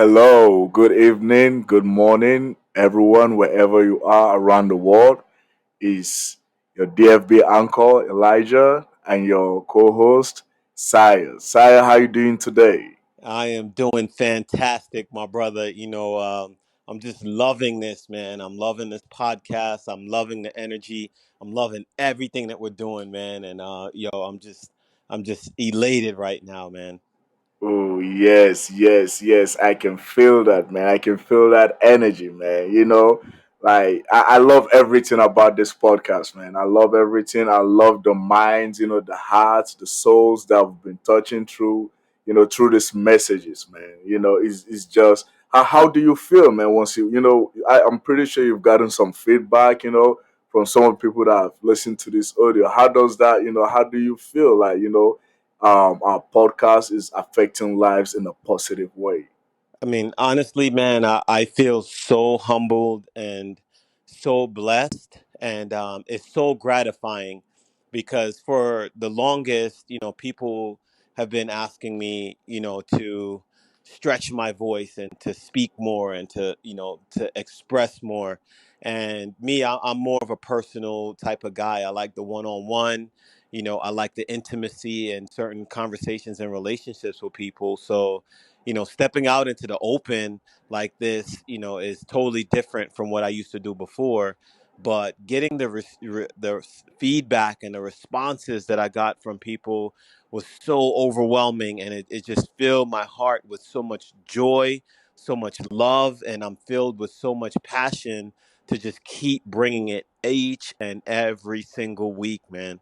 Hello, good evening, good morning, everyone, wherever you are around the world. Is your DFB anchor Elijah and your co-host Sire. Sire, how you doing today? I am doing fantastic, my brother. I'm just loving this, man. I'm loving this podcast. I'm loving the energy. I'm loving everything that we're doing, man. And I'm just elated right now, man. Oh, yes, yes, yes. I can feel that, man. I can feel that energy, man. I love everything about this podcast, man. I love everything. I love the minds, the hearts, the souls that we've been touching through, through these messages, man. It's just, how do you feel, man, once I'm pretty sure you've gotten some feedback, from some of the people that have listened to this audio. How does that, how do you feel our podcast is affecting lives in a positive way? I mean, honestly, man, I feel so humbled and so blessed, and it's so gratifying because for the longest, people have been asking me, to stretch my voice and to speak more and to express more. And me, I'm more of a personal type of guy. I like the one-on-one. I like the intimacy and certain conversations and relationships with people. So stepping out into the open like this, is totally different from what I used to do before. But getting the feedback and the responses that I got from people was so overwhelming, and it just filled my heart with so much joy, so much love, and I'm filled with so much passion to just keep bringing it each and every single week, man.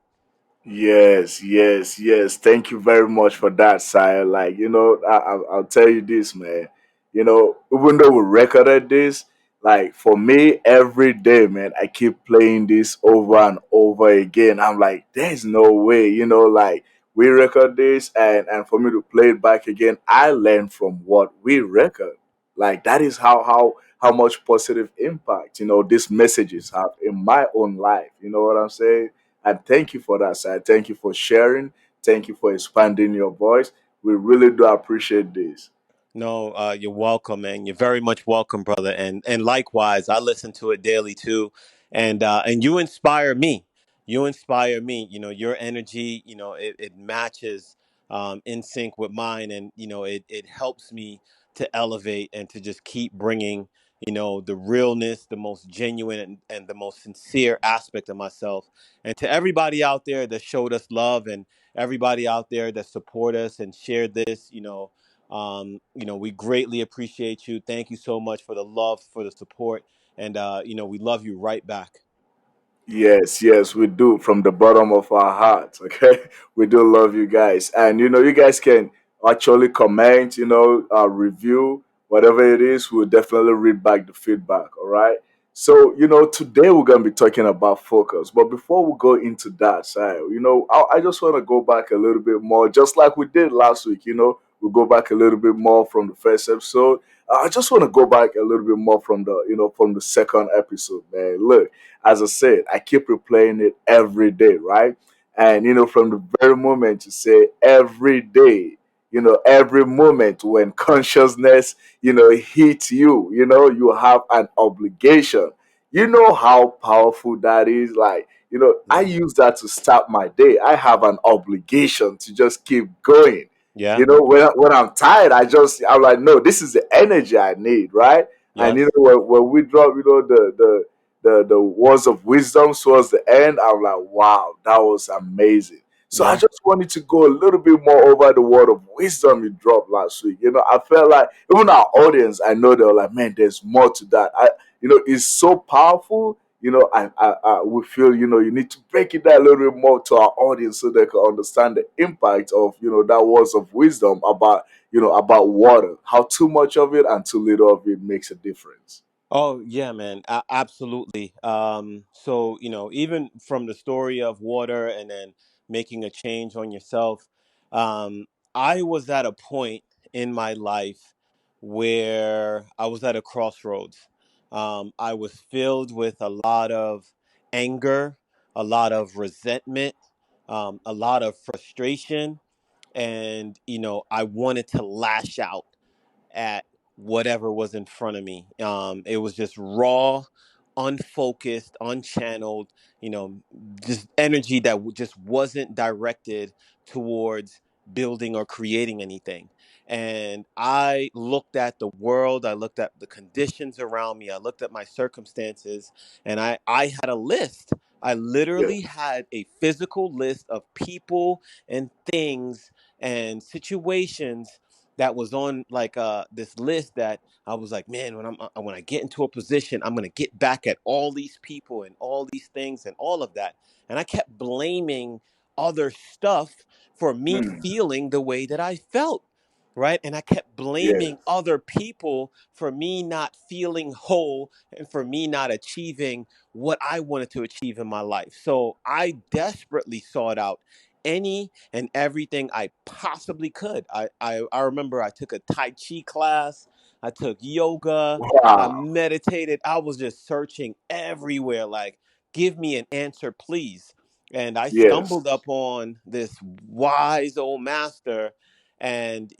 Yes, yes, yes. Thank you very much for that, sire. I'll tell you this, man. Even though we recorded this, like for me, every day, man, I keep playing this over and over again. I'm like, there's no way, we record this, and for me to play it back again, I learn from what we record. Like that is how much positive impact these messages have in my own life. You know what I'm saying? And thank you for that, sir. Thank you for sharing. Thank you for expanding your voice. We really do appreciate this. No, you're welcome, man. You're very much welcome, brother. And likewise, I listen to it daily too, and you inspire me. You inspire me. Your energy. It matches in sync with mine, and it helps me to elevate and to just keep bringing the realness, the most genuine and the most sincere aspect of myself, and to everybody out there that showed us love, and everybody out there that support us and shared this. We greatly appreciate you. Thank you so much for the love, for the support, and we love you right back. Yes, yes, we do from the bottom of our hearts. Okay, we do love you guys, and you guys can actually comment, review whatever it is. We'll definitely read back the feedback. All right. So today we're gonna be talking about focus, but before we go into that, I just want to go back a little bit more, just like we did last week. We'll go back a little bit more from the first episode. I just want to go back a little bit more from the second episode, man. Look, as I said, I keep replaying it every day, right? And from the very moment you say every day, every moment when consciousness, hits you, you have an obligation. You know how powerful that is. Like, I Yeah. use that to start my day. I have an obligation to just keep going. Yeah. When I'm tired, I'm like, no, this is the energy I need, right? And Yes. when we drop, the words of wisdom towards the end, I'm like, wow, that was amazing. So I Yeah. just wanted to go a little bit more over the word of wisdom you dropped last week. I felt like even our audience, I know they were like, man, there's more to that. It's so powerful. We feel, you need to break it down a little bit more to our audience so they can understand the impact of, that words of wisdom about water, how too much of it and too little of it makes a difference. Oh yeah, man. Absolutely. So even from the story of water and then making a change on yourself, um, I was at a point in my life where I was at a crossroads. I was filled with a lot of anger, a lot of resentment, a lot of frustration, and I wanted to lash out at whatever was in front of me. It was just raw, unfocused, unchanneled, you know, just energy that just wasn't directed towards building or creating anything. And I looked at the world, I looked at the conditions around me, I looked at my circumstances, and I had a list. I Yeah. literally had a physical list of people and things and situations that was on like this list that I was like, man, when I get into a position, I'm gonna get back at all these people and all these things and all of that. And I kept blaming other stuff for me Mm. feeling the way that I felt. Right. And I kept Yes. blaming other people for me not feeling whole and for me not achieving what I wanted to achieve in my life. So I desperately sought out any and everything I possibly could. I remember I took a Tai Chi class, I took yoga, I Wow. meditated. I was just searching everywhere, like, give me an answer, please. And I Yes. stumbled up on this wise old master, and,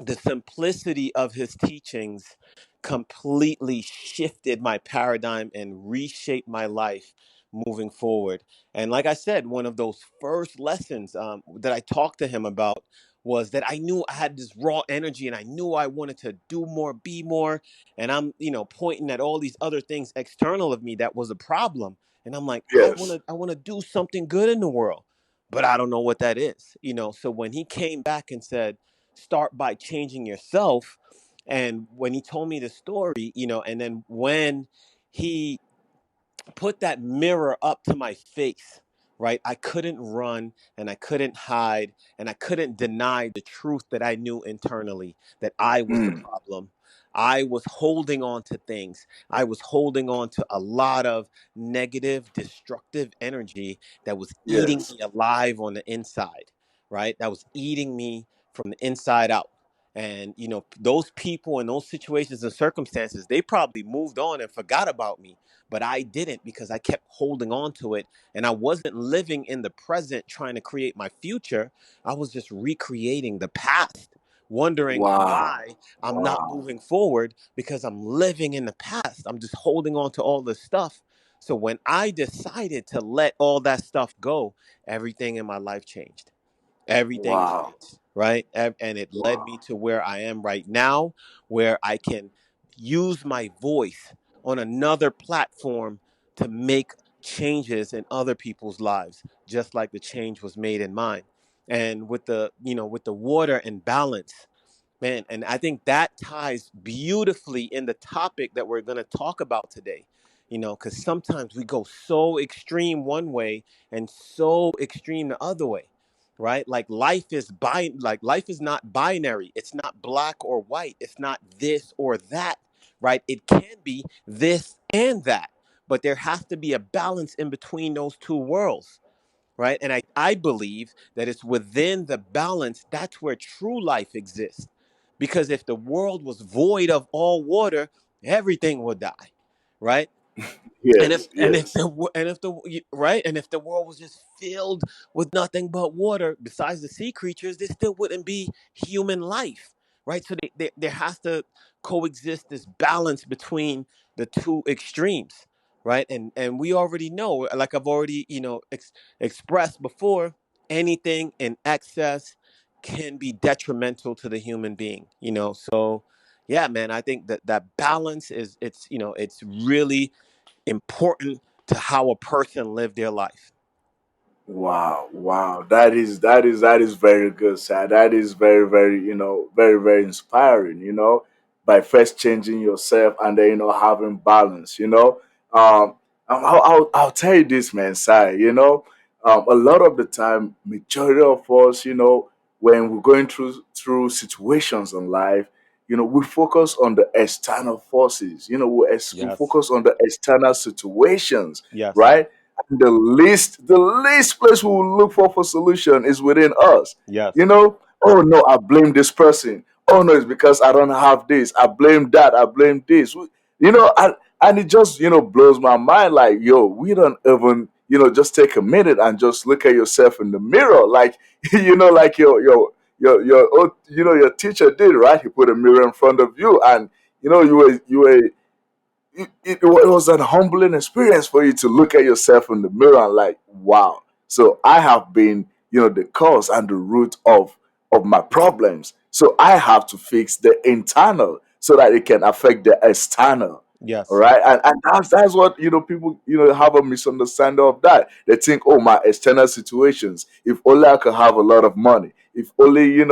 the simplicity of his teachings completely shifted my paradigm and reshaped my life moving forward. And like I said, one of those first lessons that I talked to him about was that I knew I had this raw energy and I knew I wanted to do more, be more. And I'm, pointing at all these other things external of me that was a problem. And I'm like, Yes. I want to do something good in the world, but I don't know what that is. So when he came back and said, start by changing yourself. And when he told me the story, and then when he put that mirror up to my face, right? I couldn't run and I couldn't hide and I couldn't deny the truth that I knew internally, that I was the Mm. problem. I was holding on to things. I was holding on to a lot of negative, destructive energy that was eating Yes. me alive on the inside, right? That was eating me from the inside out. And, those people in those situations and circumstances, they probably moved on and forgot about me, but I didn't, because I kept holding on to it, and I wasn't living in the present trying to create my future. I was just recreating the past, wondering Wow. why I'm not Wow. moving forward, because I'm living in the past. I'm just holding on to all this stuff. So when I decided to let all that stuff go, everything in my life changed. Everything Wow. changed, right? And it led me Wow. to where I am right now, where I can use my voice on another platform to make changes in other people's lives, just like the change was made in mine. And with the water and balance, man, and I think that ties beautifully in the topic that we're going to talk about today. Because sometimes we go so extreme one way and so extreme the other way, right? Like life is not binary. It's not black or white. It's not this or that, right? It can be this and that, but there has to be a balance in between those two worlds, right? And I believe that it's within the balance that's where true life exists. Because if the world was void of all water, everything would die, right? Yes. Yes. And if the world was just filled with nothing but water, besides the sea creatures, there still wouldn't be human life, right? So there has to coexist this balance between the two extremes, right? And we already know, like I've already expressed before, anything in excess can be detrimental to the human being, so yeah, man, I think that balance it's really important to how a person lived their life. Wow, wow. That is very good, sir. That is very, very, very, very inspiring, by first changing yourself and then, having balance. I'll tell you this, man, sir, a lot of the time, majority of us, when we're going through situations in life, we focus on the external forces, we Yes. focus on the external situations, Yes. right? The least place we will look for solution is within us. Yes. Oh no, I blame this person. Oh no, it's because I don't have this. I blame that. I blame this. And it just blows my mind. Like, yo, we don't even just take a minute and just look at yourself in the mirror. Like, like your teacher did, right? He put a mirror in front of you, and you were it was an humbling experience for you to look at yourself in the mirror and like, wow. So I have been, the cause and the root of my problems. So I have to fix the internal so that it can affect the external. All Yes. right. And that's what, people, have a misunderstanding of that. They think, oh, my external situations, if only I could have a lot of money, if only,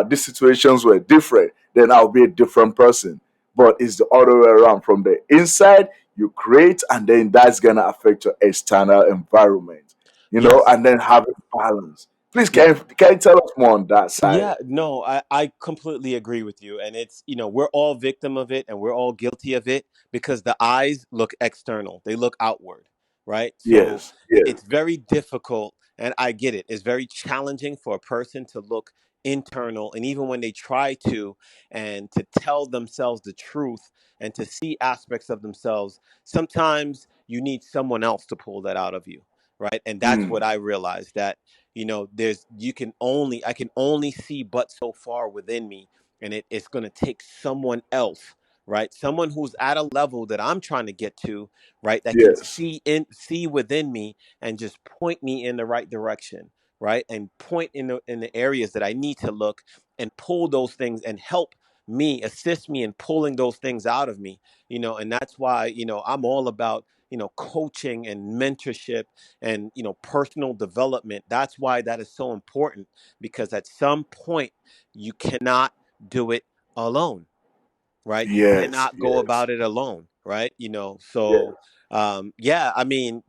these situations were different, then I'll be a different person. But it's the other way around. From the inside, you create, and then that's gonna affect your external environment. Yes. And then have a balance. Please, Yeah. can you tell us more on that side? Yeah, no, I completely agree with you. And it's, we're all victim of it and we're all guilty of it because the eyes look external, they look outward, right? So Yes, yes, it's very difficult, and I get it. It's very challenging for a person to look internal. And even when they try to, and to tell themselves the truth and to see aspects of themselves, sometimes you need someone else to pull that out of you, right? And that's what mm, I realized, that there's you can only I can only see but so far within me, and it's going to take someone else, right? Someone who's at a level that I'm trying to get to, right? That can yes, see within me and just point me in the right direction, right? And point in the areas that I need to look, and pull those things and help me, assist me in pulling those things out of me. And that's why, I'm all about, coaching and mentorship and, personal development. That's why that is so important, because at some point you cannot do it alone, right? You yes, cannot go yes, about it alone, right? yes, So yeah, I mean,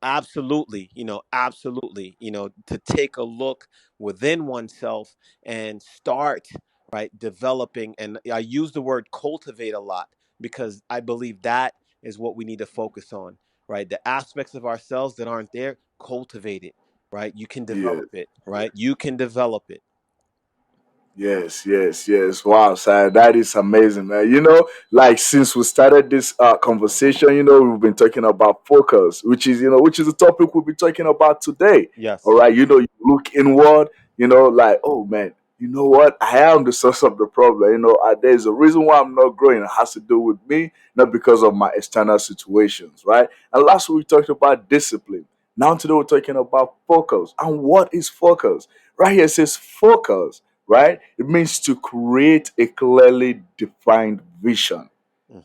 absolutely, absolutely, to take a look within oneself and start, right, developing. And I use the word cultivate a lot because I believe that is what we need to focus on, right? The aspects of ourselves that aren't there, cultivate it, right? You can yes. develop it, right? You can develop it. Yes, yes, yes. Wow, sir, that is amazing, man. Like since we started this conversation, we've been talking about focus, which is the topic we'll be talking about today. All Yes. right, you look inward, like, oh man, you know what? I am the source of the problem. There's a reason why I'm not growing. It has to do with me, not because of my external situations, right? And last week we talked about discipline. Now today we're talking about focus. And what is focus? Right here it says focus, right? It means to create a clearly defined vision.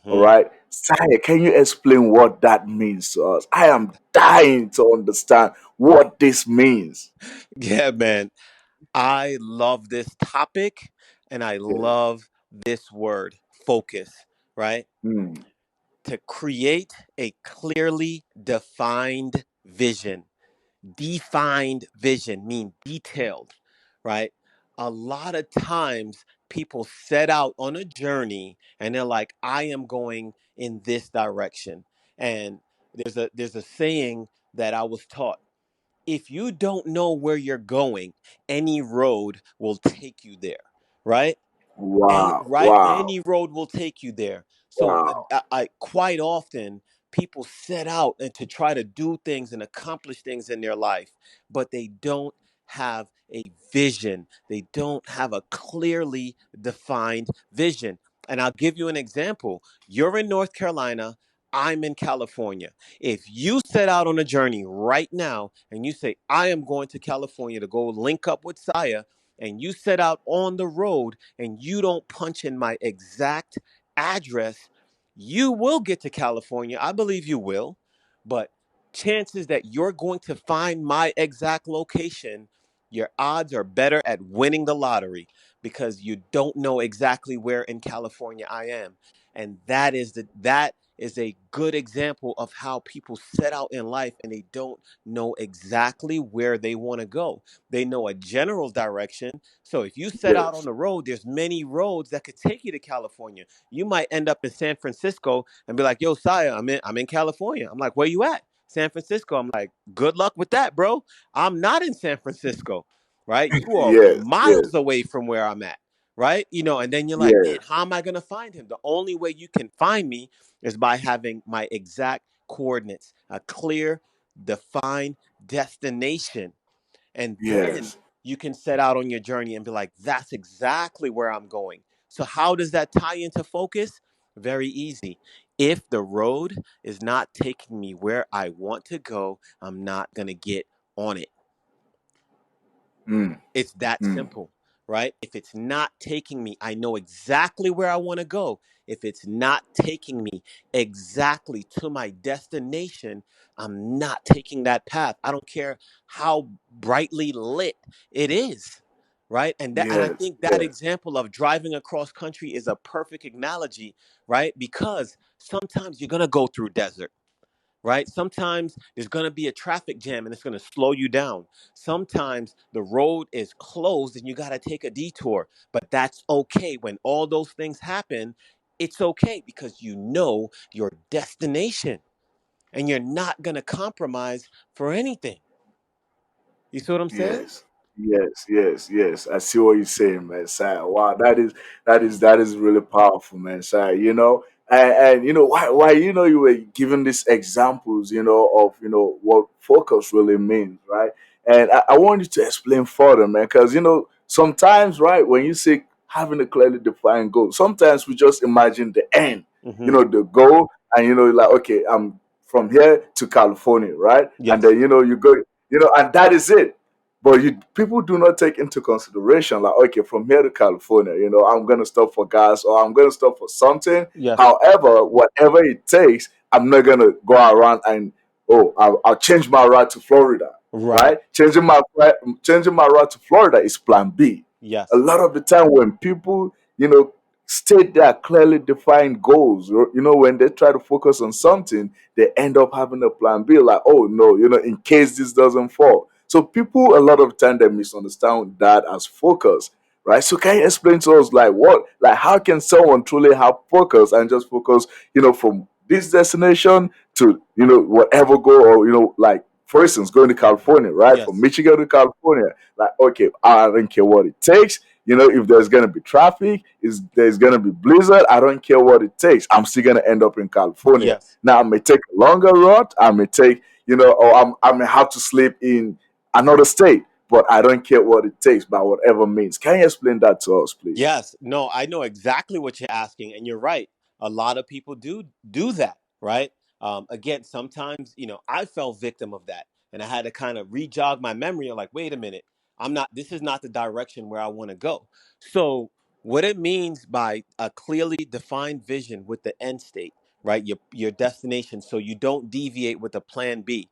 All Hmm. right. Saya, can you explain what that means to us? I am dying to understand what this means. Yeah, man. I love this topic and I Yes. love this word, focus, right? Mm. To create a clearly defined vision. Defined vision mean detailed, right? A lot of times people set out on a journey and they're like, I am going in this direction. And there's a saying that I was taught: if you don't know where you're going, any road will take you there, right? Wow. Right, Wow. any road will take you there. So Wow. I quite often, people set out and to try to do things and accomplish things in their life, but they don't have a vision. They don't have a clearly defined vision. And I'll give you an example. You're in North Carolina, I'm in California. If you set out on a journey right now and you say, I am going to California to go link up with Saya, and you set out on the road and you don't punch in my exact address, you will get to California. I believe you will. But chances that you're going to find my exact location, your odds are better at winning the lottery, because you don't know exactly where in California I am. And that is a good example of how people set out in life and they don't know exactly where they want to go. They know a general direction. So if you set out on Yes. the road, there's many roads that could take you to California. You might end up in San Francisco and be like, "Yo, Saya, I'm in California." I'm like, "Where you at?" San Francisco. I'm like, "Good luck with that, bro. I'm not in San Francisco." Right? You are Yes. Yes. miles away from where I'm at. Right? And then you're like, "Man, Yes. how am I going to find him?" The only way you can find me is by having my exact coordinates, a clear, defined destination. And then Yes. you can set out on your journey and be like, that's exactly where I'm going. So, how does that tie into focus? Very easy. If the road is not taking me where I want to go, I'm not going to get on it. Mm, It's that mm. simple, right? If it's not taking me, I know exactly where I want to go. If it's not taking me exactly to my destination, I'm not taking that path. I don't care how brightly lit it is, right? And I Yes, think that yes, example of driving across country is a perfect analogy, right? Because sometimes you're going to go through desert, right? Sometimes there's going to be a traffic jam and it's going to slow you down. Sometimes the road is closed and you got to take a detour, but that's okay. When all those things happen, it's okay because you know your destination and you're not going to compromise for anything. You see what I'm saying? yes, yes. I see what you're saying, man. Sir. Wow, that is really powerful, man. Sir. And why you were giving these examples, of what focus really means, right? And I want you to explain further, man, because sometimes, right, when you say having a clearly defined goal, sometimes we just imagine the end, Hmm. the goal, and like, okay, I'm from here to California, right? And Yes. then you go, and that is it. But people do not take into consideration, like, okay, from here to California, I'm gonna stop for gas or I'm gonna stop for something. Yes. However, whatever it takes, I'm not gonna go around and, oh, I'll change my route to Florida, Right. right? Changing my route to Florida is Plan B. A Yes. lot of the time, when people, state their clearly defined goals, when they try to focus on something, they end up having a Plan B, like, oh no, in case this doesn't fall. So people a lot of time they misunderstand that as focus, right? So can you explain to us, like, how can someone truly have focus and just focus, from this destination to whatever goal, or like, for instance, going to California, right? From Yes. Michigan to California, like, okay, I don't care what it takes. If there's gonna be traffic, is there's gonna be blizzard, I don't care what it takes. I'm still gonna end up in California. Yes. Now I may take a longer route, I may take, or I may have to sleep in another state, but I don't care what it takes by whatever means. Can you explain that to us, please? Yes, no, I know exactly what you're asking, and you're right. A lot of people do that, right? Again, sometimes I fell victim of that, and I had to kind of re-jog my memory. I'm like, wait a minute, I'm not. This is not the direction where I want to go. So, what it means by a clearly defined vision with the end state, right? Your destination, so you don't deviate with a plan B.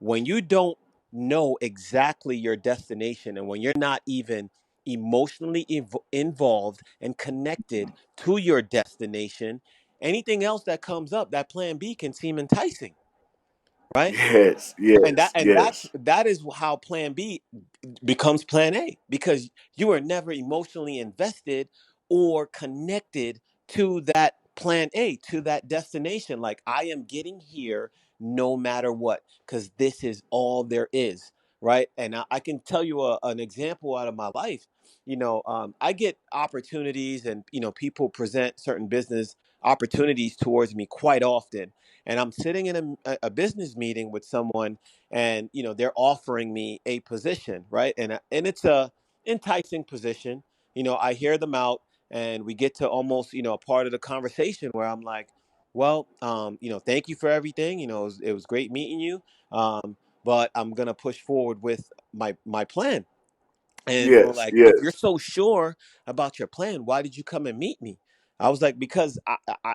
When you don't know exactly your destination and when you're not even emotionally involved and connected to your destination, anything else that comes up, that plan B can seem enticing, right? Yes, And that yes, and that's yes, that is how plan B becomes plan A because you are never emotionally invested or connected to that plan A, to that destination. Like, I am getting here no matter what, because this is all there is, right? And I can tell you an example out of my life. I get opportunities and, people present certain business opportunities towards me quite often. And I'm sitting in a business meeting with someone and they're offering me a position, right? And it's a enticing position. I hear them out and we get to almost a part of the conversation where I'm like, well, thank you for everything. It was great meeting you, but I'm gonna push forward with my plan. And they were yes, like, if you're yes, so sure about your plan, why did you come and meet me? I was like, because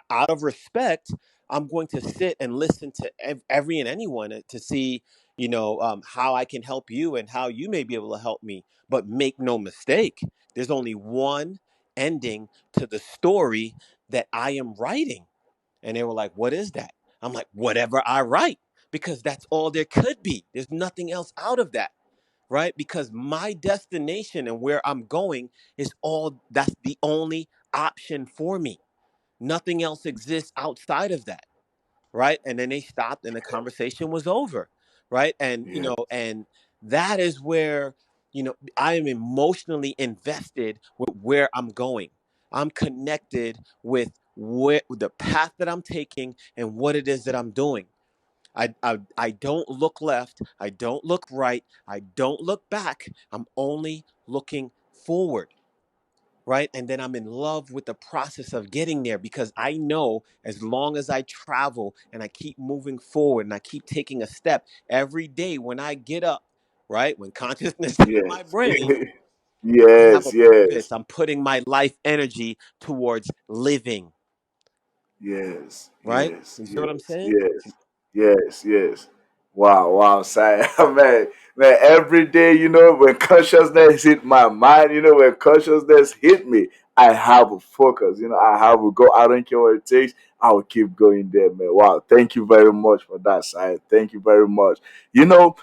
out of respect, I'm going to sit and listen to every and anyone to see, how I can help you and how you may be able to help me. But make no mistake, there's only one ending to the story that I am writing. And they were like, what is that? I'm like, whatever I write, because that's all there could be. There's nothing else out of that, right? Because my destination and where I'm going is all that's the only option for me. Nothing else exists outside of that, right? And then they stopped and the conversation was over, right? And yeah, that is where I am emotionally invested with where I'm going. I'm connected with where the path that I'm taking and what it is that I'm doing. I don't look left. I don't look right. I don't look back. I'm only looking forward, right? And then I'm in love with the process of getting there because I know as long as I travel and I keep moving forward and I keep taking a step every day when I get up, right? When consciousness hit my Yes. brain, I have a Yes, yes. purpose. I'm putting my life energy towards living, Yes, right? yes, You see what I'm yes, saying? yes, yes, yes. Wow, wow, Sai. Man, every day, when consciousness hit my mind, when consciousness hit me, I have a focus, I have a go. I don't care what it takes. I will keep going there, man. Wow, thank you very much for that, Sai. Thank you very much. You know,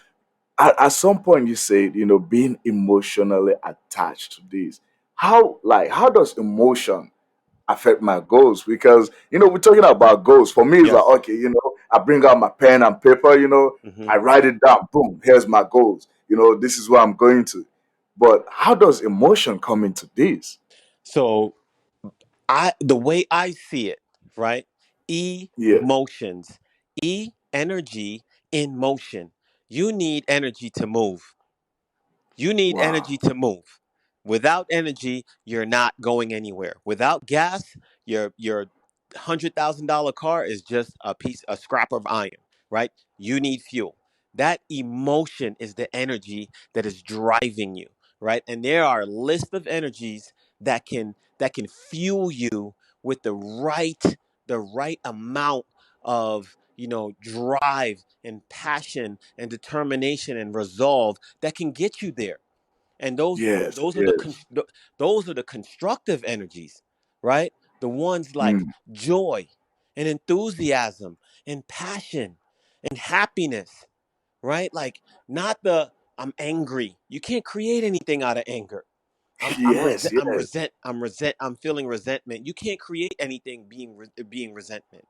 at some point you said, being emotionally attached to this. How does emotion affect my goals? Because we're talking about goals. For me, it's like, Yes. okay, I bring out my pen and paper, Hmm. I write it down, boom, here's my goals, this is where I'm going to. But how does emotion come into this? So the way I see it, right? Yeah. Emotions, energy in motion. You need energy to move. You need energy Wow. to move. Without energy, you're not going anywhere. Without gas, your $100,000 car is just a scrap of iron, right? You need fuel. That emotion is the energy that is driving you, right? And there are a list of energies that can fuel you with the right amount of drive and passion and determination and resolve that can get you there. And Yes, yes. those are the constructive energies, right? The ones like Mm. joy and enthusiasm and passion and happiness, right? Like, not the I'm angry. You can't create anything out of anger. Yes, yes. I'm feeling resentment. You can't create anything being resentment,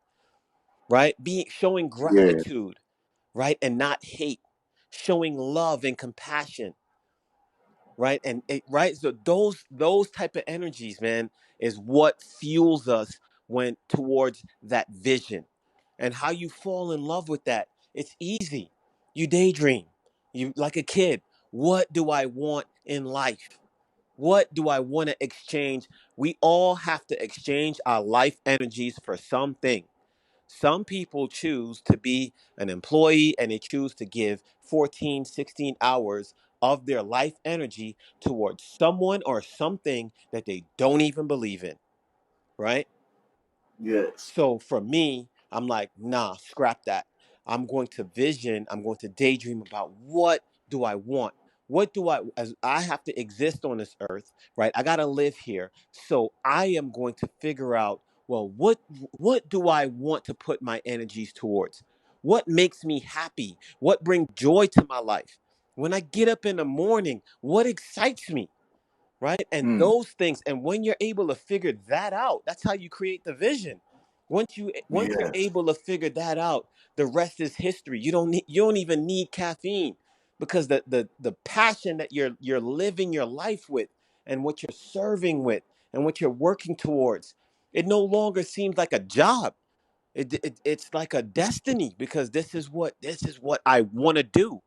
right? Being showing Yeah. gratitude, right? And not hate, showing love and compassion, right? Right. So those type of energies, man, is what fuels us when towards that vision. And how you fall in love with that, it's easy. You daydream. You like a kid. What do I want in life? What do I want to exchange? We all have to exchange our life energies for something. Some people choose to be an employee and they choose to give 14, 16 hours of their life energy towards someone or something that they don't even believe in, right? Yes. So for me, I'm like, nah, scrap that. I'm going to daydream about what do I want? What do as I have to exist on this earth, right? I got to live here. So I am going to figure out, well, what do I want to put my energies towards? What makes me happy? What brings joy to my life? When I get up in the morning, what excites me? Right? And Mm. those things, and when you're able to figure that out, that's how you create the vision. Once you're Yes. able to figure that out, the rest is history. You don't even need caffeine, because the passion that you're living your life with, and what you're serving with, and what you're working towards, it no longer seems like a job. It's like a destiny, because this is what I want to do,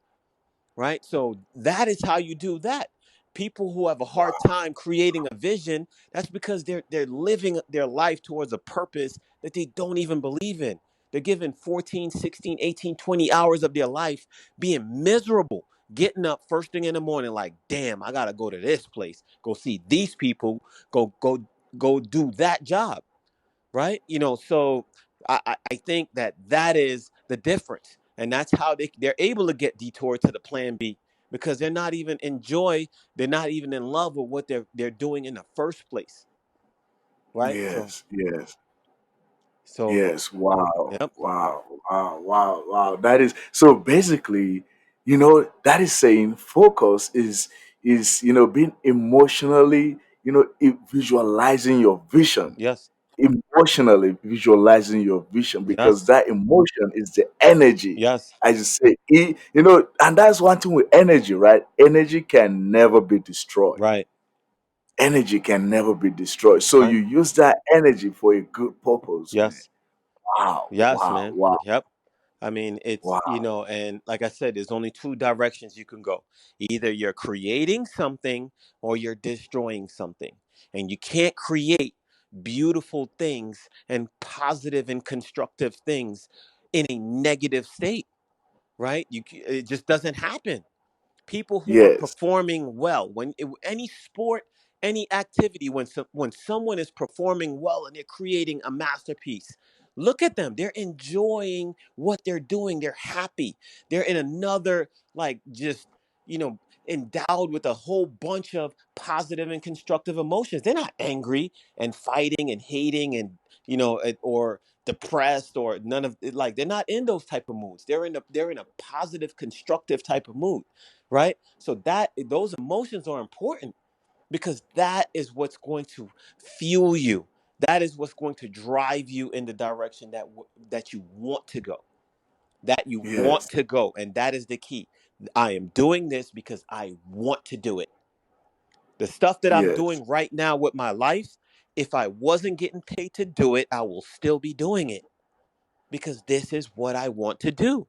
right? So that is how you do that. People who have a hard time creating a vision, that's because they're living their life towards a purpose that they don't even believe in. They're given 14, 16, 18, 20 hours of their life being miserable, getting up first thing in the morning like, damn, I got to go to this place, go see these people, go do that job, right? So I think that is the difference, and that's how they're able to get detoured to the plan B, because they're not even in love with what they're doing in the first place, right? So Yes. Yes. so Yes. Wow. yep. Wow. Wow. Wow. Wow. That is so basically, that is saying focus is being emotionally, visualizing your vision, Yes. emotionally visualizing your vision, because Yes. that emotion is the energy. Yes. As you say, and that's one thing with energy, right? Energy can never be destroyed. Right. Energy can never be destroyed. So Right. you use that energy for a good purpose, man. Yes. Wow, Yes, wow, man. wow. Yep. I mean, it's, Wow. and like I said, there's only two directions you can go. Either you're creating something or you're destroying something. And you can't create beautiful things and positive and constructive things in a negative state, right? It just doesn't happen. People who are Yes. performing well, any sport, any activity, when someone is performing well and they're creating a masterpiece, look at them, they're enjoying what they're doing, they're happy, they're in another, like, just, you know endowed with a whole bunch of positive and constructive emotions. They're not angry and fighting and hating and, or depressed, or none of it. Like, they're not in those type of moods. They're in a positive, constructive type of mood, right? So those emotions are important, because that is what's going to fuel you. That is what's going to drive you in the direction that you want to go. That you want Yes. to go, and that is the key. I am doing this because I want to do it. The stuff that I'm Yes. doing right now with my life, if I wasn't getting paid to do it, I will still be doing it, because this is what I want to do.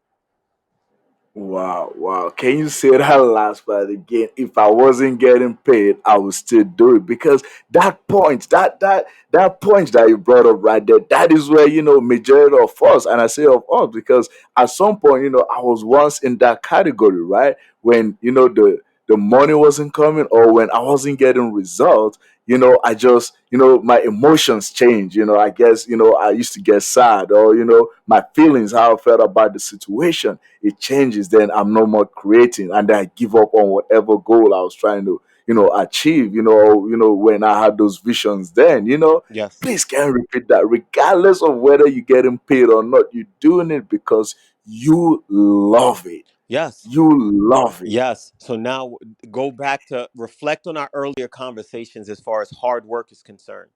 Wow, wow. Can you say that last part again? If I wasn't getting paid, I would still do it, because that point that you brought up right there, that is where, majority of us, and I say of us because at some point, I was once in that category, right? When, the money wasn't coming, or when I wasn't getting results, I just, my emotions change. I guess, I used to get sad, or, my feelings, how I felt about the situation, it changes. Then I'm no more creating, and then I give up on whatever goal I was trying to, achieve. When I had those visions, then, Yes. please can repeat that. Regardless of whether you're getting paid or not, you're doing it because you love it. Yes. You love it. Yes. So now go back to reflect on our earlier conversations as far as hard work is concerned.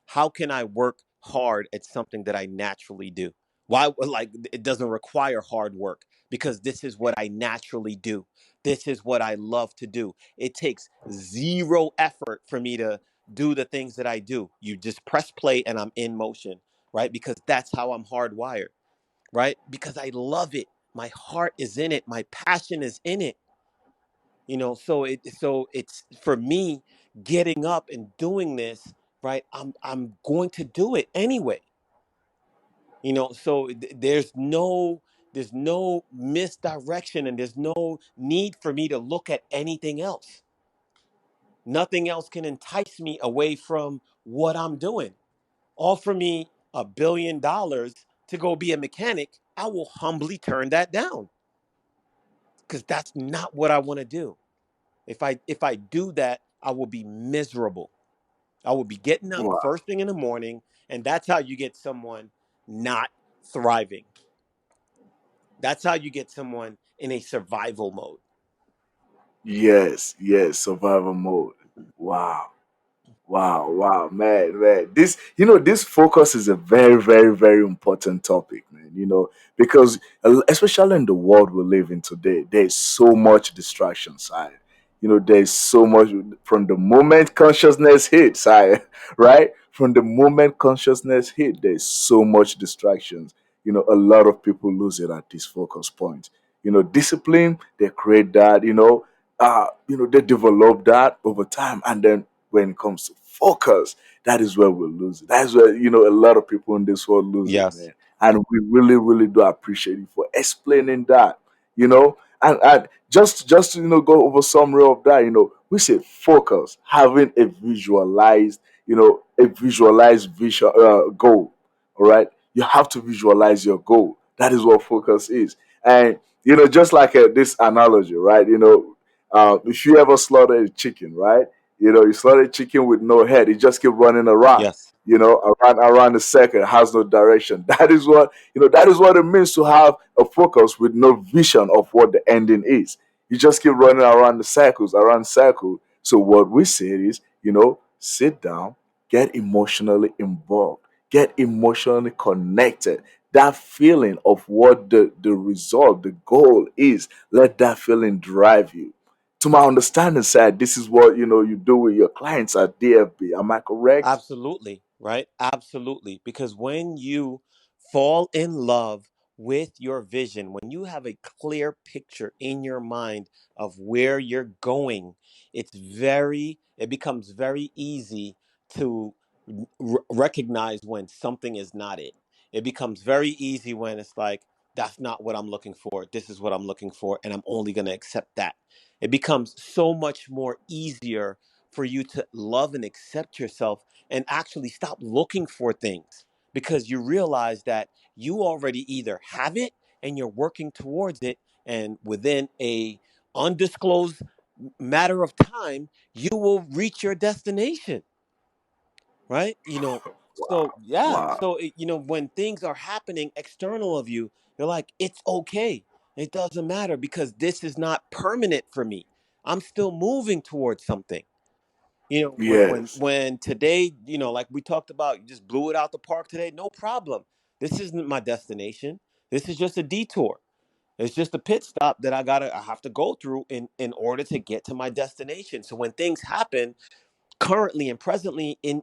How can I work hard at something that I naturally do? Why, like, it doesn't require hard work, because this is what I naturally do. This is what I love to do. It takes zero effort for me to do the things that I do. You just press play and I'm in motion, right? Because that's how I'm hardwired, right? Because I love it. My heart is in it. My passion is in it. So it's for me, getting up and doing this, right? I'm going to do it anyway. So there's no misdirection, and there's no need for me to look at anything else. Nothing else can entice me away from what I'm doing. Offer me $1 billion to go be a mechanic, I will humbly turn that down, because that's not what I want to do. If I do that, I will be miserable. I will be getting up Wow. first thing in the morning, and that's how you get someone not thriving. That's how you get someone in a survival mode. Yes, yes, survival mode. Wow. Wow, wow, man, man. This focus is a very, very, very important topic, man. Because especially in the world we live in today, there's so much distraction, side. There's so much from the moment consciousness hits, side, right? From the moment consciousness hit, there's so much distractions. A lot of people lose it at this focus point. Discipline, they create that, they develop that over time, and then when it comes to focus, that is where we lose it. That's where, a lot of people in this world lose it, Yes. man. And we really, really do appreciate you for explaining that, and just to, go over summary of that, we say focus, having a visualized vision goal. All right. You have to visualize your goal. That is what focus is. And, just like this analogy, right? If you ever slaughter a chicken, right? You slaughter a chicken with no head, it just keep running around, Yes. around the circle, has no direction. That is what it means to have a focus with no vision of what the ending is. You just keep running around the circles, around circle. So what we say is, sit down, get emotionally involved, get emotionally connected. That feeling of what the result, the goal is, let that feeling drive you. To my understanding, side, this is what you do with your clients at DFB. Am I correct? Absolutely. Right. Absolutely. Because when you fall in love with your vision, when you have a clear picture in your mind of where you're going, it becomes very easy to recognize when something is not it. It becomes very easy when it's like, that's not what I'm looking for. This is what I'm looking for, and I'm only going to accept that. It becomes so much more easier for you to love and accept yourself and actually stop looking for things, because you realize that you already either have it and you're working towards it, and within a undisclosed matter of time you will reach your destination, right? So Wow. yeah, Wow. so when things are happening external of you, you're like, it's okay, it doesn't matter, because this is not permanent for me. I'm still moving towards something. Yes. When today, like we talked about, you just blew it out the park today, no problem. This isn't my destination. This is just a detour. It's just a pit stop that I have to go through in order to get to my destination. So when things happen currently and presently in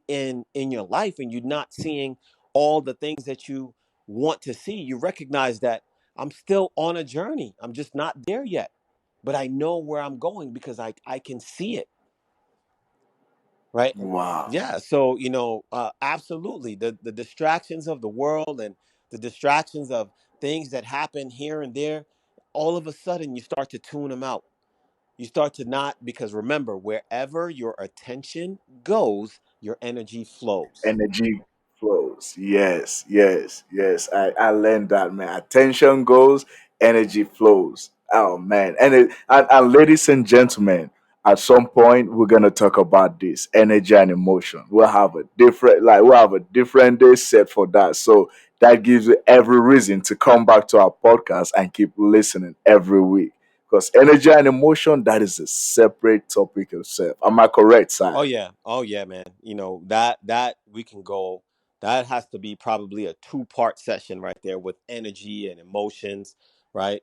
your life, and you're not seeing all the things that you want to see, you recognize that I'm still on a journey. I'm just not there yet. But I know where I'm going because I can see it, right? Wow. Yeah, so absolutely, the distractions of the world and the distractions of things that happen here and there, all of a sudden you start to tune them out. You start to not, because remember, wherever your attention goes, your energy flows. Energy flows. Yes, yes, yes. I learned that, man. Attention goes, energy flows. Oh man. And ladies and gentlemen, at some point we're gonna talk about this energy and emotion. We'll have a different day set for that. So that gives you every reason to come back to our podcast and keep listening every week. Because energy and emotion, that is a separate topic itself. Am I correct, Oh sir? yeah, oh yeah, man. That we can go. That has to be probably a two-part session right there, with energy and emotions, right?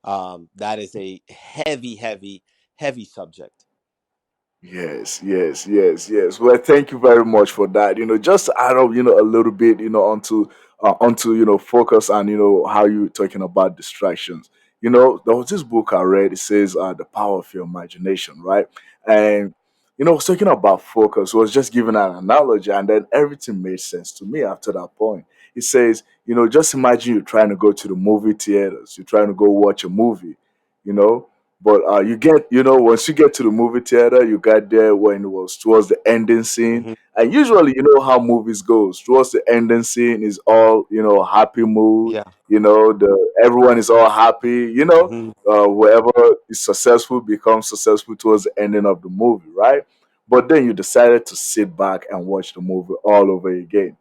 That is a heavy, heavy, heavy subject. Yes, yes, yes, yes. Well, thank you very much for that. Just to add up, a little bit, onto focus and how you talking about distractions. There was this book I read. It says, "The Power of Your Imagination," right? And I was talking about focus. I was just giving an analogy, and then everything made sense to me after that point. It says, just imagine you're trying to go to the movie theaters. You're trying to go watch a movie. You know, but once you get to the movie theater, you got there when it was towards the ending scene. Hmm. And usually, how movies goes. Towards the ending scene is all, happy mood. Yeah. The everyone is all happy. Hmm. Whoever is successful becomes successful towards the ending of the movie, right? But then you decided to sit back and watch the movie all over again,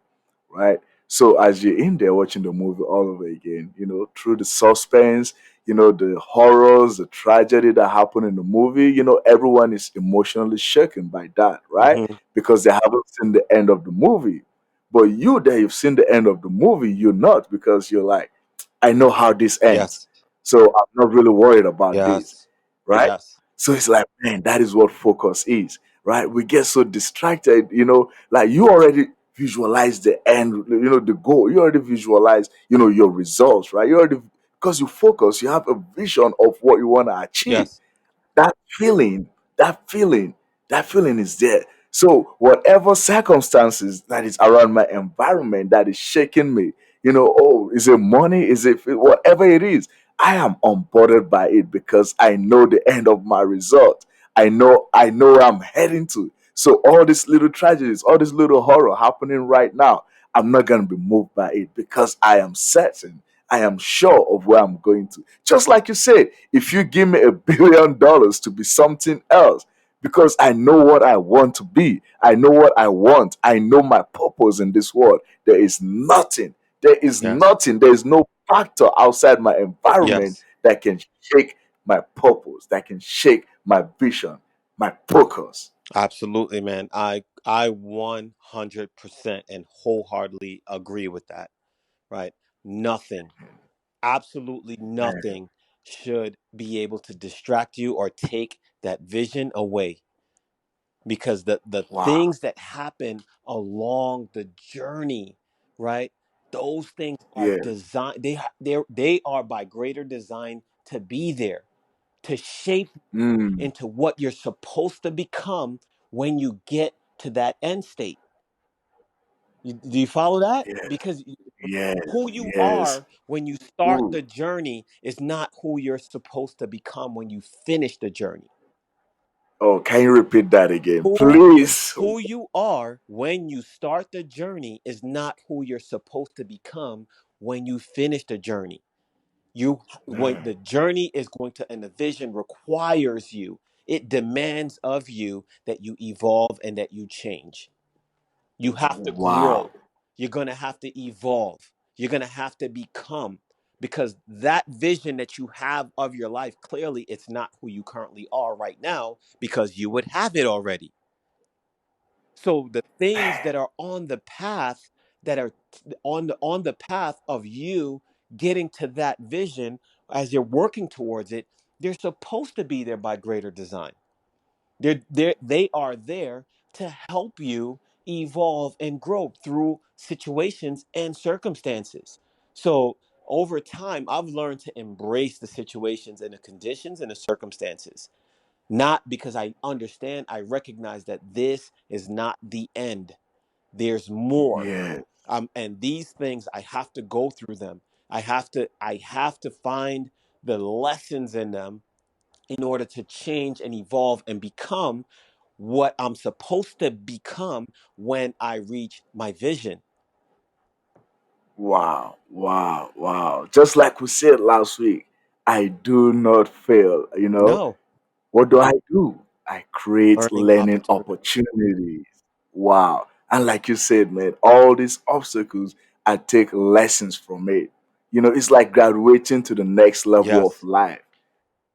right? So as you're in there watching the movie all over again, through the suspense, the horrors, the tragedy that happened in the movie, everyone is emotionally shaken by that, right? Hmm. Because they haven't seen the end of the movie. But you that you've seen the end of the movie, you're not, because you're like, I know how this ends. Yes. So I'm not really worried about this, Yes. right? Yes. So it's like, man, that is what focus is, right? We get so distracted, like you already visualize the end, the goal. You already visualize, your results, right? You already, because you focus, you have a vision of what you want to achieve. Yes. that feeling, that feeling, that feeling is there. So whatever circumstances that is around my environment that is shaking me, oh, is it money? Is it whatever it is? I am unbothered by it because I know the end of my result. I know where I'm heading to. So all these little tragedies, all this little horror happening right now, I'm not gonna be moved by it because I am certain, I am sure of where I'm going to. Just like you said, if you give me $1 billion to be something else, because I know what I want to be, I know what I want, I know my purpose in this world. Yes. There is no factor outside my environment Yes. that can shake my purpose, that can shake my vision, my focus. Absolutely, man. I 100% and wholeheartedly agree with that. Right? Nothing, absolutely Man, nothing should be able to distract you or take that vision away, because the wow. things that happen along the journey, right? Those things are Yeah. designed. They are by greater design to be there, to shape Mm. into what you're supposed to become when you get to that end state. Do you follow that? Yes. Because Yes. who you Yes. are when you start Ooh. the journey is not who you're supposed to become when you finish the journey. Oh, can you repeat that again, Who please? who you are when you start the journey is not who you're supposed to become when you finish the journey. You when Man. the journey is going to, and the vision requires you, it demands of you that you evolve and that you change. You have to Wow. grow. You're going to have to evolve. You're going to have to become, because that vision that you have of your life, clearly it's not who you currently are right now, because you would have it already. So the things Man. that are on the path, that are on the path of you getting to that vision, as you're working towards it, they're supposed to be there by greater design. They are there to help you evolve and grow through situations and circumstances. So over time, I've learned to embrace the situations and the conditions and the circumstances. Not because I understand, I recognize that this is not the end. There's more. Yeah. And these things, I have to go through them. I have to find the lessons in them in order to change and evolve and become what I'm supposed to become when I reach my vision. Wow. Wow. Wow. Just like we said last week, I do not fail. No, What do I do? I create learning learning opportunity. opportunities. Wow. And like you said, man, all these obstacles, I take lessons from it. It's like graduating to the next level of Yes, life.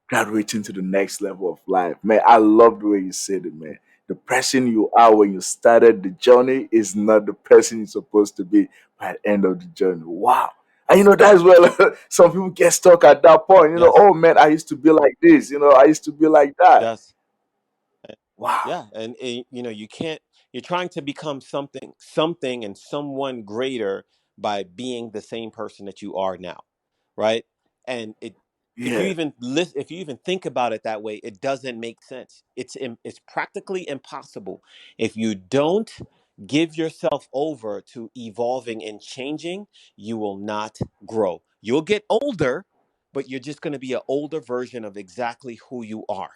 Graduating to the next level of life. Man, I love the way you said it, man. The person you are when you started the journey is not the person you're supposed to be by the end of the journey. Wow. And that's where some people get stuck at that point. yes, Oh man, I used to be like this, I used to be like that. yes. Wow. Yeah, and you can't. You're trying to become something and someone greater by being the same person that you are now, right? And Yeah. if you even think about it that way, it doesn't make sense. It's practically impossible if you don't give yourself over to evolving and changing. You will not grow. You'll get older, but you're just going to be an older version of exactly who you are.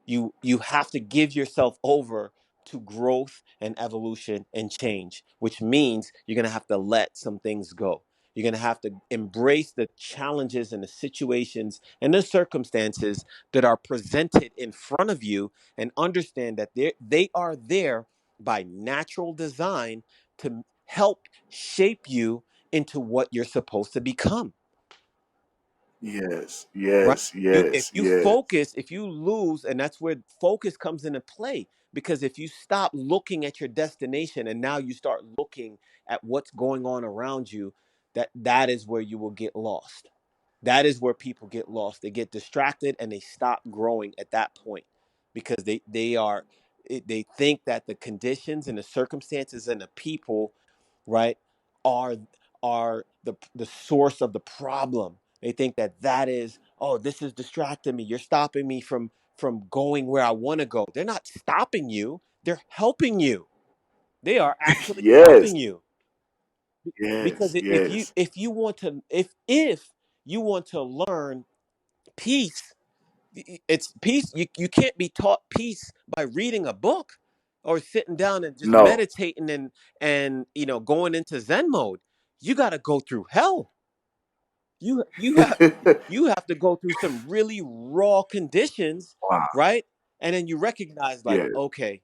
You have to give yourself over to growth and evolution and change, which means you're going to have to let some things go. You're going to have to embrace the challenges and the situations and the circumstances that are presented in front of you, and understand that they are there by natural design to help shape you into what you're supposed to become. Yes. Right? Yes. If Yes. you Yes. focus, if you lose, and that's where focus comes into play. Because if you stop looking at your destination and now you start looking at what's going on around you, that is where you will get lost. That is where people get lost. They get distracted and they stop growing at that point, because they think that the conditions and the circumstances and the people, right, are the source of the problem. They think that is, oh, this is distracting me. You're stopping me from going where I want to go. They're not stopping you. They're helping you. They are actually Yes. helping you. Because Yes. if you Yes. if you want to if you want to learn peace, it's peace. You can't be taught peace by reading a book or sitting down and just No. meditating and going into zen mode. You got to go through hell. You have to go through some really raw conditions, Wow. right? And then you recognize, like, Yes. okay,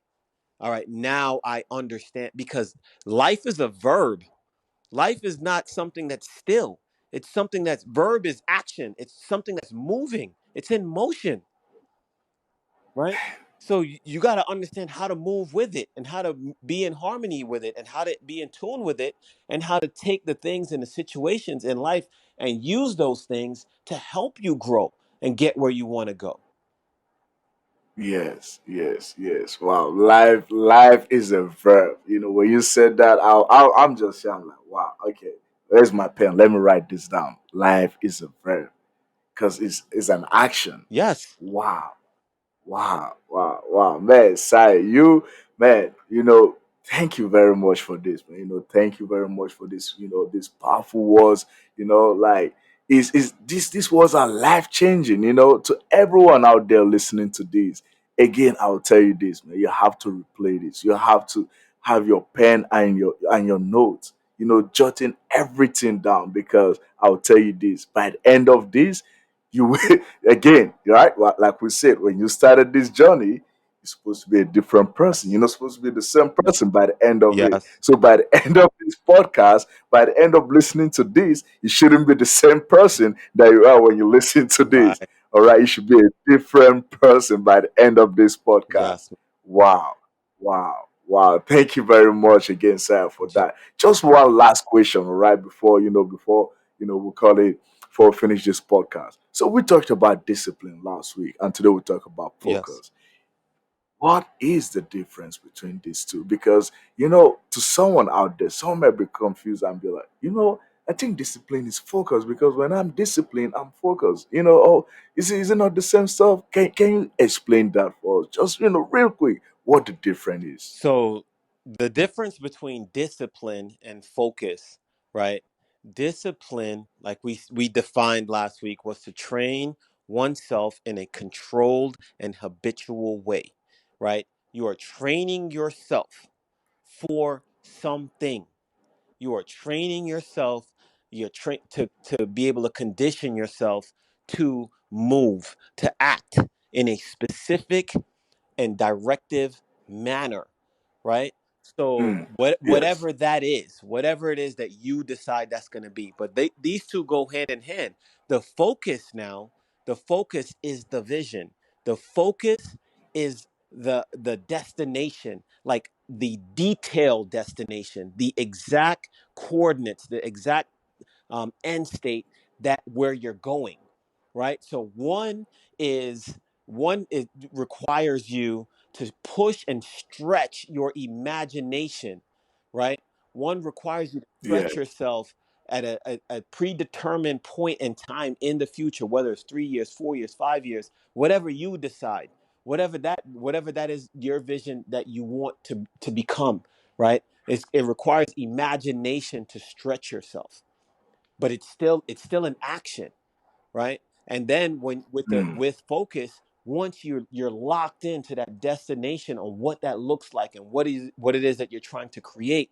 all right, now I understand. Because life is a verb. Life is not something that's still. It's something that's verb is action. It's something that's moving. It's in motion, right? So you got to understand how to move with it, and how to be in harmony with it, and how to be in tune with it, and how to take the things and the situations in life and use those things to help you grow and get where you want to go. Yes, yes. Wow, life is a verb. You know, when you said that, I'm just, I'm like, wow. Okay, where's my pen? Let me write this down. Life is a verb because it's an action. Yes. Wow. Wow, wow, wow, man, Sai, man, thank you very much for this, man. Thank you very much for this, this powerful words, like, is this was a life changing, to everyone out there listening to this. Again, I'll tell you this, man, you have to replay this. You have to have your pen and your notes, jotting everything down because I'll tell you this, by the end of this, you will again, right? Like we said, when you started this journey, you're supposed to be a different person. You're not supposed to be the same person by the end of it. Yes. So by the end of this podcast, by the end of listening to this, you shouldn't be the same person that you are when you listen to this. Right. All right, you should be a different person by the end of this podcast. Yes. Wow, wow, wow! Thank you very much again, sir, for that. Just one last question, all right? Before we call it before we finish this podcast. So we talked about discipline last week, and today we talk about Yes. focus. What is the difference between these two? Because to someone out there, someone might be confused and be like, I think discipline is focus because when I'm disciplined, I'm focused. Oh, is it not the same stuff? Can you explain that for us? Just real quick, what the difference is? So the difference between discipline and focus, right? Discipline, like we defined last week, was to train oneself in a controlled and habitual way, right? You are training yourself for something. You are training yourself. You're to be able to condition yourself to move, to act in a specific and directive manner, right? So Mm, yes, whatever it is that you decide that's going to be, but these two go hand in hand. The focus now, the focus is the vision. The focus is the destination, like the detailed destination, the exact coordinates, the exact end state that where you're going, right? So is one it requires you to push and stretch your imagination, right? One requires you to yeah, stretch yourself at a predetermined point in time in the future, whether it's 3 years, 4 years, 5 years, whatever you decide, whatever that is, your vision that you want to become, right? It requires imagination to stretch yourself, but it's still an action, right? And then when mm, with focus, once you're locked into that destination on what that looks like and what it is that you're trying to create,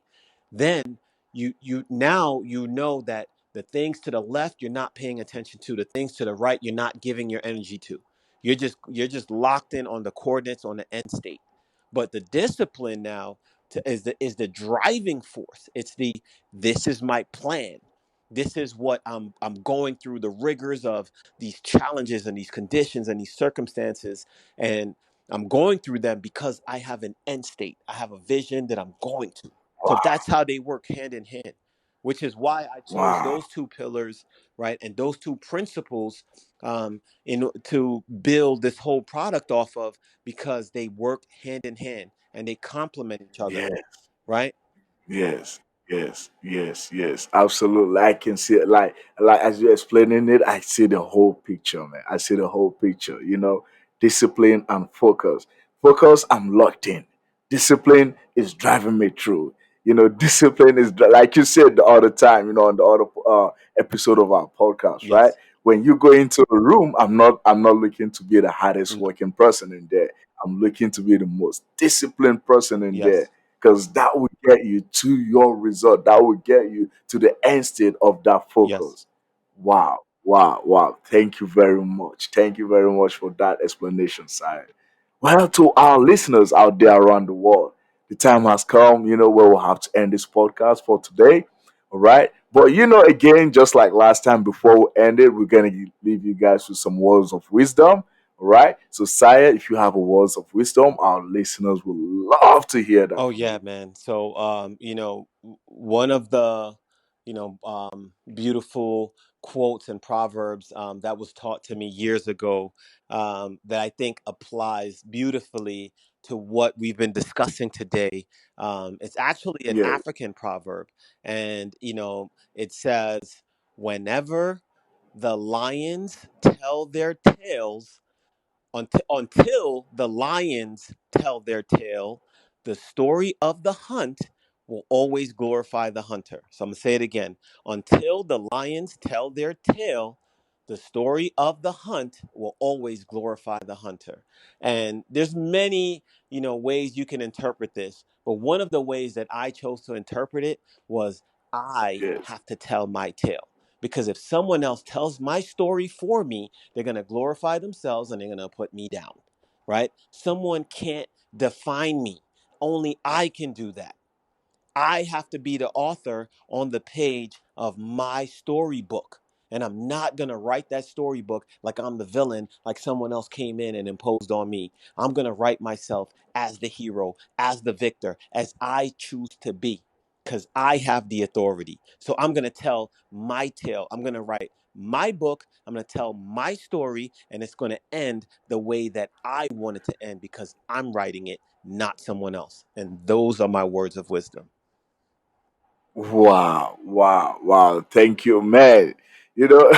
then you now you know that the things to the left you're not paying attention to, the things to the right you're not giving your energy to. You're just locked in on the coordinates on the end state. But the discipline now is the driving force. It's the this is my plan. This is what I'm going through, the rigors of these challenges and these conditions and these circumstances, and I'm going through them because I have an end state. I have a vision that I'm going to. So wow, that's how they work hand in hand, which is why I chose wow, those two pillars, right, and those two principles, to build this whole product off of, because they work hand in hand and they complement each other, yeah. right? Yes, yes, absolutely. I can see it. Like as you're explaining it, I see the whole picture, man. I see the whole picture. Discipline and focus. Focus, I'm locked in. Discipline is driving me through. Discipline is like you said the other time. On the other episode of our podcast, right? Yes. When you go into a room, I'm not looking to be the hardest No. working person in there. I'm looking to be the most disciplined person in there Yes. because that will get you to your result. That will get you to the end state of that Yes. focus. Wow, wow, wow. Thank you very much. Thank you very much for that explanation, side. Well, to our listeners out there around the world, the time has come, where we'll have to end this podcast for today. All right. But, again, just like last time before we end it, we're going to leave you guys with some words of wisdom. All right. So, Sire, if you have a words of wisdom, our listeners will love to hear that Oh from yeah, you. man. So one of the beautiful quotes and proverbs that was taught to me years ago that I think applies beautifully to what we've been discussing today. It's actually an Yeah. African proverb, and it says, "Whenever the lions tell their tales, until the lions tell their tale, the story of the hunt will always glorify the hunter." So I'm going to say it again. Until the lions tell their tale, the story of the hunt will always glorify the hunter. And there's many, ways you can interpret this, but one of the ways that I chose to interpret it was I Yes. have to tell my tale. Because if someone else tells my story for me, they're going to glorify themselves and they're going to put me down, right? Someone can't define me. Only I can do that. I have to be the author on the page of my storybook. And I'm not going to write that storybook like I'm the villain, like someone else came in and imposed on me. I'm going to write myself as the hero, as the victor, as I choose to be, because I have the authority. So I'm going to tell my tale. I'm going to write my book. I'm going to tell my story, and it's going to end the way that I want it to end because I'm writing it, not someone else. And those are my words of wisdom. Wow, wow, wow. Thank you, man. You know,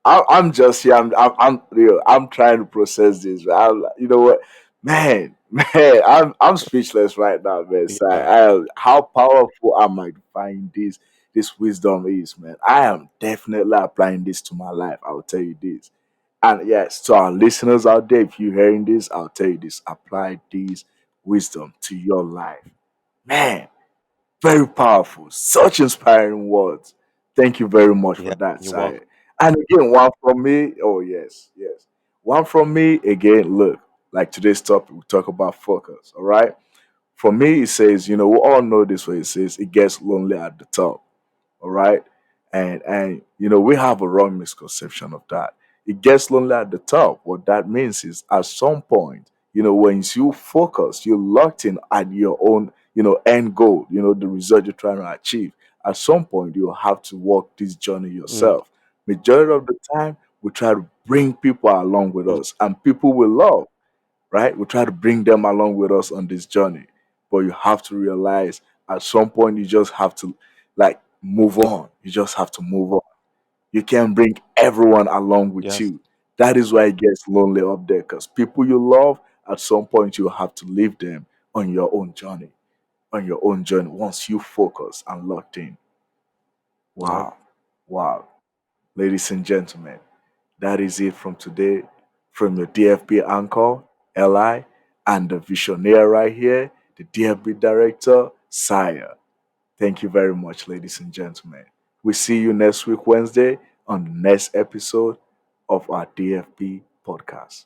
I'm just here. I'm trying to process this. You know what, man, man. I'm speechless right now, man. So Yeah. how powerful am I to find this wisdom is, man. I am definitely applying this to my life. I will tell you this. And yes, to our listeners out there, if you're hearing this, I'll tell you this: apply this wisdom to your life, man. Very powerful. Such inspiring words. Thank you very much for Yeah, that, you're Sire. welcome. And again, one from me. Oh, yes, yes. One from me. Again, look, like today's topic, we talk about focus. All right. For me, it says, we all know this way. It says it gets lonely at the top. All right. And we have a wrong misconception of that. It gets lonely at the top. What that means is at some point, when you focus, you're locked in at your own, end goal, the result you're trying to achieve. At some point, you have to walk this journey Mm, yourself. Majority of the time, we try to bring people along with mm, us, and people will love, right? We try to bring them along with us on this journey. But you have to realize at some point you just have to like move yeah, on. You just have to move on. You can't bring everyone along with yes, you. That is why it gets lonely up there because people you love, at some point you have to leave them on your own journey. On your own journey once you focus and locked in. yep. Wow. Wow. Ladies and gentlemen, that is it from today from your DFB anchor, Li, and the visionaire right here, the DFB director, Sire. Thank you very much, ladies and gentlemen. We see you next week, Wednesday, on the next episode of our DFB podcast.